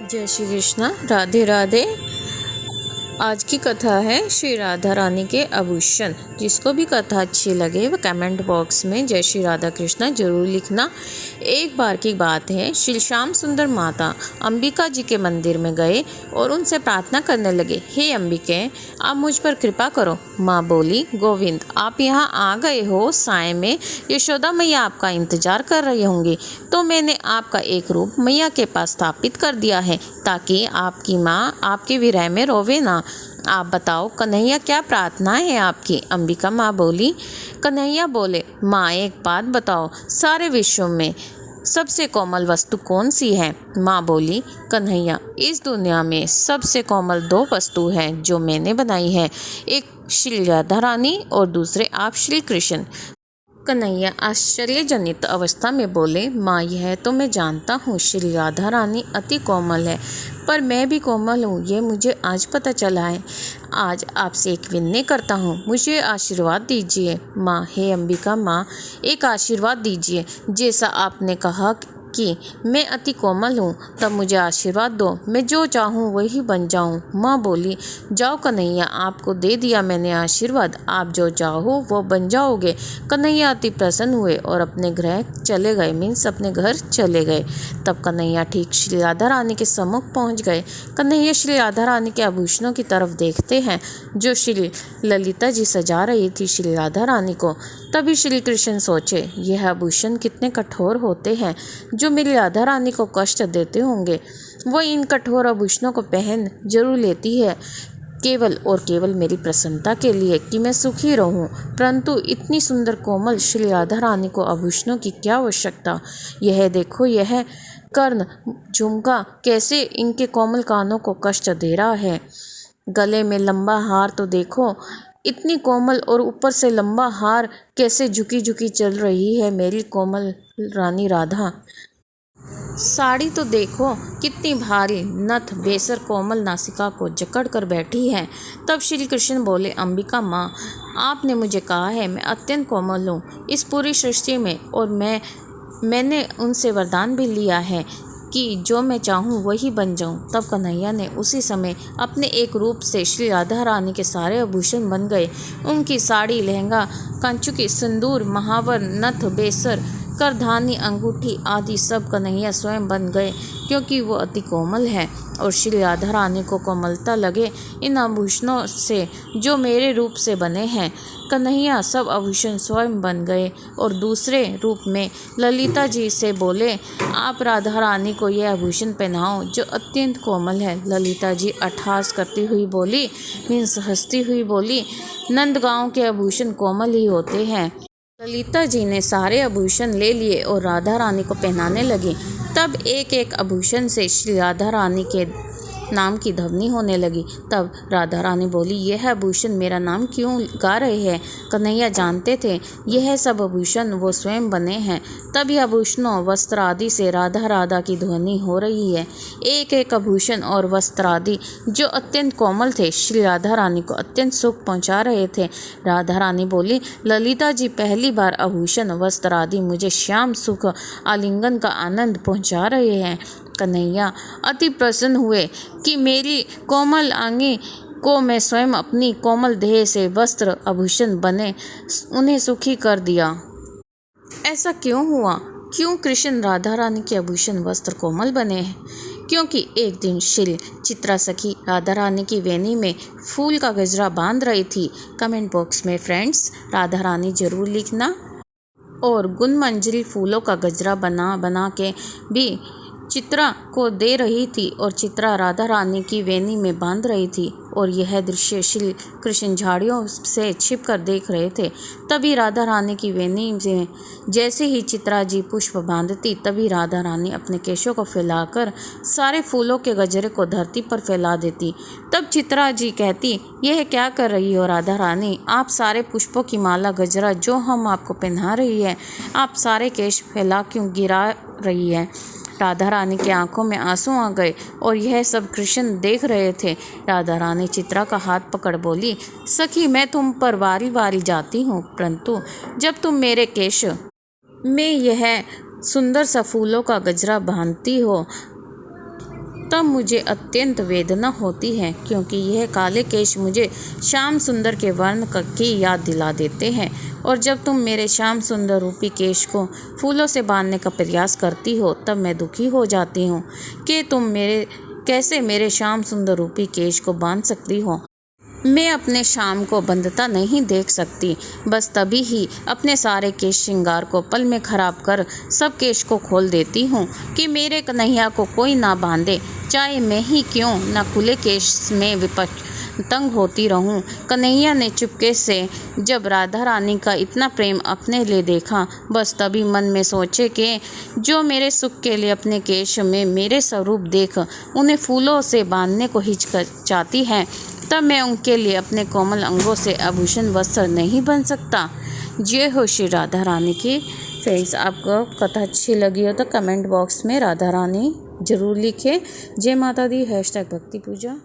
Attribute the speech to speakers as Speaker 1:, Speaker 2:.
Speaker 1: जय श्री कृष्णा। राधे राधे। आज की कथा है श्री राधा रानी के आभूषण। जिसको भी कथा अच्छी लगे वह कमेंट बॉक्स में जय श्री राधा कृष्णा जरूर लिखना। एक बार की बात है, श्री श्याम सुंदर माता अंबिका जी के मंदिर में गए और उनसे प्रार्थना करने लगे, हे अंबिके, आप मुझ पर कृपा करो। माँ बोली, गोविंद, आप यहाँ आ गए हो साय में, यशोदा मैया आपका इंतजार कर रही होंगी, तो मैंने आपका एक रूप मैया के पास स्थापित कर दिया है ताकि आपकी माँ आपके विरह में रोवे ना। आप बताओ कन्हैया, क्या प्रार्थना है आपकी? अंबिका माँ बोली। कन्हैया बोले, माँ एक बात बताओ, सारे विश्व में सबसे कोमल वस्तु कौन सी है? माँ बोली, कन्हैया, इस दुनिया में सबसे कोमल दो वस्तु हैं जो मैंने बनाई है, एक श्री राधा रानी और दूसरे आप श्री कृष्ण। कन्हैया आश्चर्यजनित अवस्था में बोले, माँ यह तो मैं जानता हूँ, श्री राधा रानी अति कोमल है, पर मैं भी कोमल हूँ, ये मुझे आज पता चला है। आज आपसे एक विनय करता हूँ, मुझे आशीर्वाद दीजिए। माँ, हे अंबिका माँ, एक आशीर्वाद दीजिए। जैसा आपने कहा कि मैं अति कोमल हूँ, तब मुझे आशीर्वाद दो, मैं जो चाहूँ वही बन जाऊँ। माँ बोली, जाओ कन्हैया, आपको दे दिया मैंने आशीर्वाद, आप जो चाहो वो बन जाओगे। कन्हैया अति प्रसन्न हुए और अपने गृह चले गए, मीन्स अपने घर चले गए। तब कन्हैया ठीक श्री राधा रानी के सम्मुख पहुँच गए। कन्हैया श्री राधा रानी के आभूषणों की तरफ देखते हैं जो श्री ललिता जी सजा रही थी श्री राधा रानी को। तभी श्री कृष्ण सोचे, यह आभूषण कितने कठोर होते हैं, जो मेरी राधा रानी को कष्ट देते होंगे, वो इन कठोर आभूषणों को पहन जरूर लेती है, केवल और केवल मेरी प्रसन्नता के लिए कि मैं सुखी रहूं। परंतु इतनी सुंदर कोमल श्री राधा रानी को आभूषणों की क्या आवश्यकता? यह देखो, यह कर्ण झुमका कैसे इनके कोमल कानों को कष्ट दे रहा है। गले में लंबा हार तो देखो, इतनी कोमल और ऊपर से लंबा हार कैसे झुकी झुकी चल रही है मेरी कोमल रानी राधा। साड़ी तो देखो कितनी भारी, नथ बेसर कोमल नासिका को जकड़ कर बैठी है। तब श्री कृष्ण बोले, अंबिका माँ, आपने मुझे कहा है मैं अत्यंत कोमल हूँ इस पूरी सृष्टि में, और मैंने उनसे वरदान भी लिया है कि जो मैं चाहूँ वही बन जाऊँ। तब कन्हैया ने उसी समय अपने एक रूप से श्री राधा रानी के सारे आभूषण बन गए। उनकी साड़ी, लहंगा, कंचुकी, सिंदूर, महावर, नथ, बेसर, करधानी, अंगूठी आदि सब कन्हैया स्वयं बन गए, क्योंकि वो अति कोमल है और श्री राधा रानी को कोमलता लगे इन आभूषणों से जो मेरे रूप से बने हैं। कन्हैया सब आभूषण स्वयं बन गए और दूसरे रूप में ललिता जी से बोले, आप राधा रानी को यह आभूषण पहनाओ जो अत्यंत कोमल है। ललिता जी अट्टहास करती हुई बोली, मीन्स हंसती हुई बोली, नंदगांव के आभूषण कोमल ही होते हैं। ललिता जी ने सारे आभूषण ले लिए और राधा रानी को पहनाने लगी। तब एक एक आभूषण से श्री राधा रानी के नाम की ध्वनि होने लगी। तब राधा रानी बोली, यह आभूषण मेरा नाम क्यों गा रहे हैं? कन्हैया जानते थे यह सब आभूषण वो स्वयं बने हैं। तब यह आभूषणों, वस्त्र आदि से राधा राधा की ध्वनि हो रही है। एक एक आभूषण और वस्त्र आदि जो अत्यंत कोमल थे, श्री राधा रानी को अत्यंत सुख पहुंचा रहे थे। राधा रानी बोली, ललिता जी पहली बार आभूषण, वस्त्र आदि मुझे श्याम सुख आलिंगन का आनंद पहुंचा रहे हैं। कन्हैया अति प्रसन्न हुए कि मेरी कोमल आंगी को मैं स्वयं अपनी कोमल देह से वस्त्र आभूषण बने उन्हें सुखी कर दिया। ऐसा क्यों हुआ? क्यों कृष्ण राधा रानी के आभूषण वस्त्र कोमल बने हैं? क्योंकि एक दिन श्री चित्रा सखी राधा रानी की वेणी में फूल का गजरा बांध रही थी। कमेंट बॉक्स में फ्रेंड्स राधा रानी जरूर लिखना। और गुणमंजरी फूलों का गजरा बना बना के भी चित्रा को दे रही थी और चित्रा राधा रानी की वेणी में बांध रही थी और यह दृश्य श्री कृष्ण झाड़ियों से छिप कर देख रहे थे। तभी राधा रानी की वेणी में जैसे ही चित्रा जी पुष्प बांधती, तभी राधा रानी अपने केशों को फैलाकर सारे फूलों के गजरे को धरती पर फैला देती। तब चित्रा जी कहती, यह क्या कर रही हो राधा रानी? आप सारे पुष्पों की माला गजरा जो हम आपको पहना रही है, आप सारे केश फैला क्यों गिरा रही है? राधा रानी की आंखों में आंसू आ गए और यह सब कृष्ण देख रहे थे। राधा रानी चित्रा का हाथ पकड़ बोली, सखी, मैं तुम पर वारी वारी जाती हूँ, परंतु जब तुम मेरे केश में यह सुंदर सा फूलों का गजरा बांधती हो तब मुझे अत्यंत वेदना होती है, क्योंकि यह काले केश मुझे श्याम सुंदर के वर्ण की याद दिला देते हैं। और जब तुम मेरे श्याम सुंदर रूपी केश को फूलों से बांधने का प्रयास करती हो, तब मैं दुखी हो जाती हूँ कि तुम कैसे मेरे श्याम सुंदर रूपी केश को बांध सकती हो। मैं अपने श्याम को बंधता नहीं देख सकती। बस तभी ही अपने सारे केश श्रृंगार को पल में खराब कर सब केश को खोल देती हूँ कि मेरे कन्हैया को कोई ना बांधे, चाहे मैं ही क्यों न खुले केश में तंग होती रहूं। कन्हैया ने चुपके से जब राधा रानी का इतना प्रेम अपने लिए देखा, बस तभी मन में सोचे कि जो मेरे सुख के लिए अपने केश में मेरे स्वरूप देख उन्हें फूलों से बांधने को हिचकिचाती है, तब मैं उनके लिए अपने कोमल अंगों से आभूषण वस्त्र नहीं बन सकता। जय हो श्री राधा रानी की। फ्रेंड्स, आपको कथा अच्छी लगी हो तो कमेंट बॉक्स में राधा रानी जरूर लिखें। जय माता दी #भक्ति पूजा।